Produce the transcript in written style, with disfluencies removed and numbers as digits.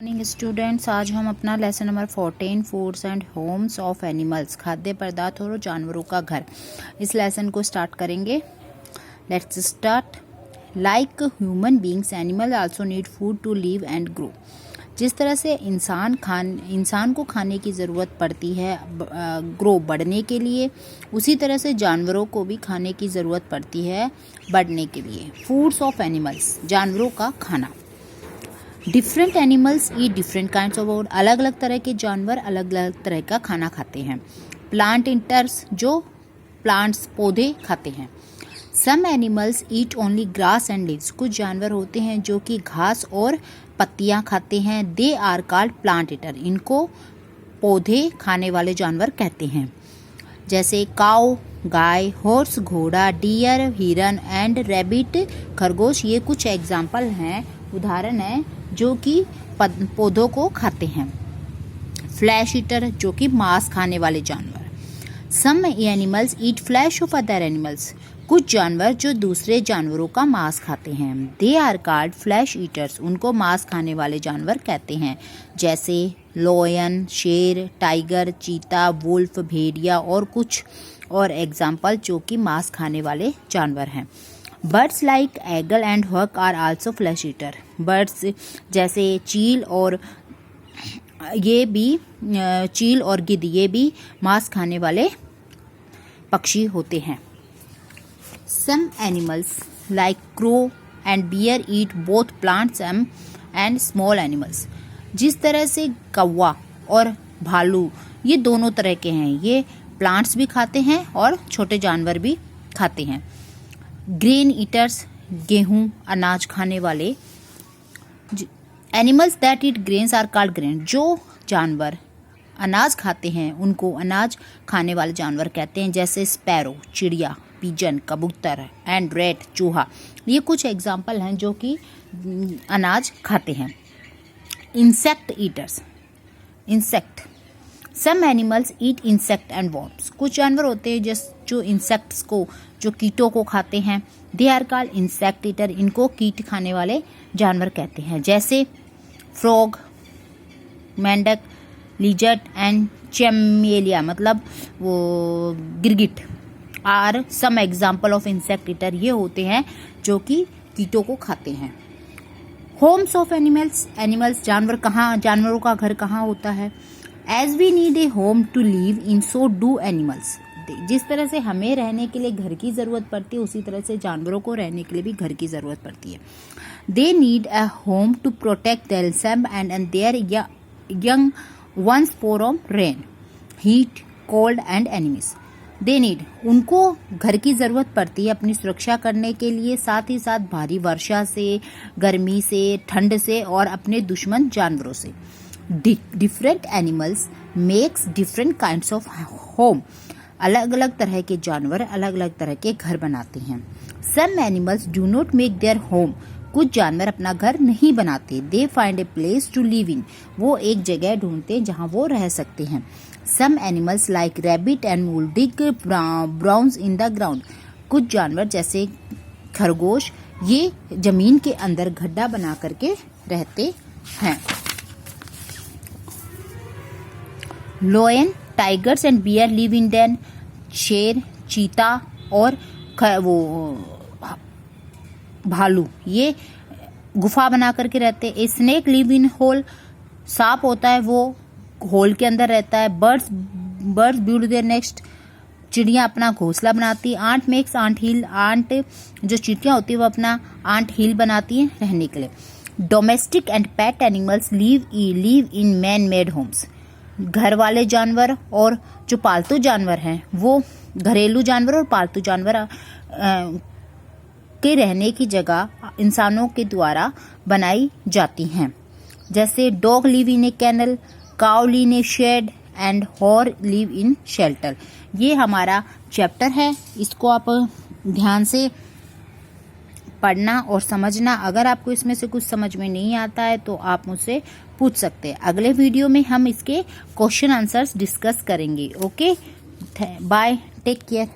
Morning students, आज हम अपना lesson number 14 foods and Holmes of animals, खाद्य पदार्थ और जानवरों का घर, इस लेसन को स्टार्ट करेंगे। Let's start. Like human beings, animal also need food to live and grow. जिस तरह से इंसान को खाने की ज़रूरत पड़ती है ग्रो बढ़ने के लिए, उसी तरह से जानवरों को भी खाने की ज़रूरत पड़ती है बढ़ने के लिए। फूड्स ऑफ एनिमल्स, जानवरों का खाना। Different animals eat different kinds of food, अलग अलग तरह के जानवर अलग अलग तरह का खाना खाते हैं। प्लांट ईटर्स, जो प्लांट्स पौधे खाते हैं। Some animals eat only grass and leaves, कुछ जानवर होते हैं जो कि घास और पत्तियां खाते हैं। They are called plant eater, इनको पौधे खाने वाले जानवर कहते हैं। जैसे काऊ गाय, हॉर्स घोड़ा, डियर हिरन एंड रैबिट खरगोश, ये कुछ एग्जाम्पल हैं, उदाहरण हैं जो कि पौधों को खाते हैं। फ्लैश ईटर, जो कि मांस खाने वाले जानवर। Some animals eat flesh of other animals, कुछ जानवर जो दूसरे जानवरों का मांस खाते हैं। They are called flesh eaters, उनको मांस खाने वाले जानवर कहते हैं। जैसे लोयन शेर, टाइगर, चीता, वुल्फ भेड़िया और कुछ और एग्जाम्पल जो कि मांस खाने वाले जानवर हैं। Birds like eagle and hawk are also flesh eater, birds जैसे चील और गिद्ध, ये भी मांस खाने वाले पक्षी होते हैं। Some animals like crow and bear eat both plants and small animals, जिस तरह से कौवा और भालू ये दोनों तरह के हैं, ये प्लांट्स भी खाते हैं और छोटे जानवर भी खाते हैं। ग्रेन ईटर्स, गेहूं अनाज खाने वाले। Animals that eat grains are called grain, जो जानवर अनाज खाते हैं उनको अनाज खाने वाले जानवर कहते हैं। जैसे स्पैरो चिड़िया, पिजन कबूतर एंड रैट चूहा, ये कुछ एग्जाम्पल हैं जो कि अनाज खाते हैं। Insect eaters, insect. Some animals eat insect and worms, कुछ जानवर होते हैं जो इंसेक्ट्स को, जो कीटों को खाते हैं। They are called insect eater, इनको कीट खाने वाले जानवर कहते हैं। जैसे फ्रॉग, मेंढक, लिजर्ड एंड चैमेलिया, मतलब वो गिरगिट are some example of insect eater, ये होते हैं जो कि कीटों को खाते हैं। होम्स ऑफ एनिमल्स, एनिमल्स जानवरों का घर कहाँ होता है। As we need a home to live in, so do animals, जिस तरह से हमें रहने के लिए घर की जरूरत पड़ती है, उसी तरह से जानवरों को रहने के लिए भी घर की जरूरत पड़ती है। They need a home to protect themselves and their young ones from rain, heat, cold and enemies. They need, उनको घर की जरूरत पड़ती है अपनी सुरक्षा करने के लिए, साथ ही साथ भारी वर्षा से, गर्मी से, ठंड से और अपने दुश्मन जानवरों से। Different animals makes different kinds of home, अलग अलग तरह के जानवर अलग अलग तरह के घर बनाते हैं। Some animals do not make their home, कुछ जानवर अपना घर नहीं बनाते। They find a place to live in, वो एक जगह ढूंढते हैं जहां वो रह सकते हैं। Some animals like rabbit and mole dig burrows in the ground, कुछ जानवर जैसे खरगोश ये जमीन के अंदर गड्ढा बना करके रहते हैं। Lion, tigers and bear live in den, शेर, चीता और भालू ये गुफा बना करके रहते हैं। स्नेक लिव इन होल, सांप होता है वो होल के अंदर रहता है। बर्ड्स बिल्ड देयर नेस्ट, चिड़िया अपना घोंसला बनाती है। आंट मेक्स आंट हिल, आंट जो चींटियां होती है वो अपना आंट हिल बनाती है रहने के लिए। Domestic and pet animals live in man made homes, घर वाले जानवर और जो पालतू जानवर हैं वो घरेलू जानवर और पालतू जानवर के रहने की जगह इंसानों के द्वारा बनाई जाती हैं। जैसे dog live in a kennel, cow live in a shed and horse live in shelter. ये हमारा चैप्टर है, इसको आप ध्यान से पढ़ना और समझना। अगर आपको इसमें से कुछ समझ में नहीं आता है तो आप मुझसे पूछ सकते हैं। अगले वीडियो में हम इसके क्वेश्चन आंसर्स डिस्कस करेंगे। Okay, bye, take care.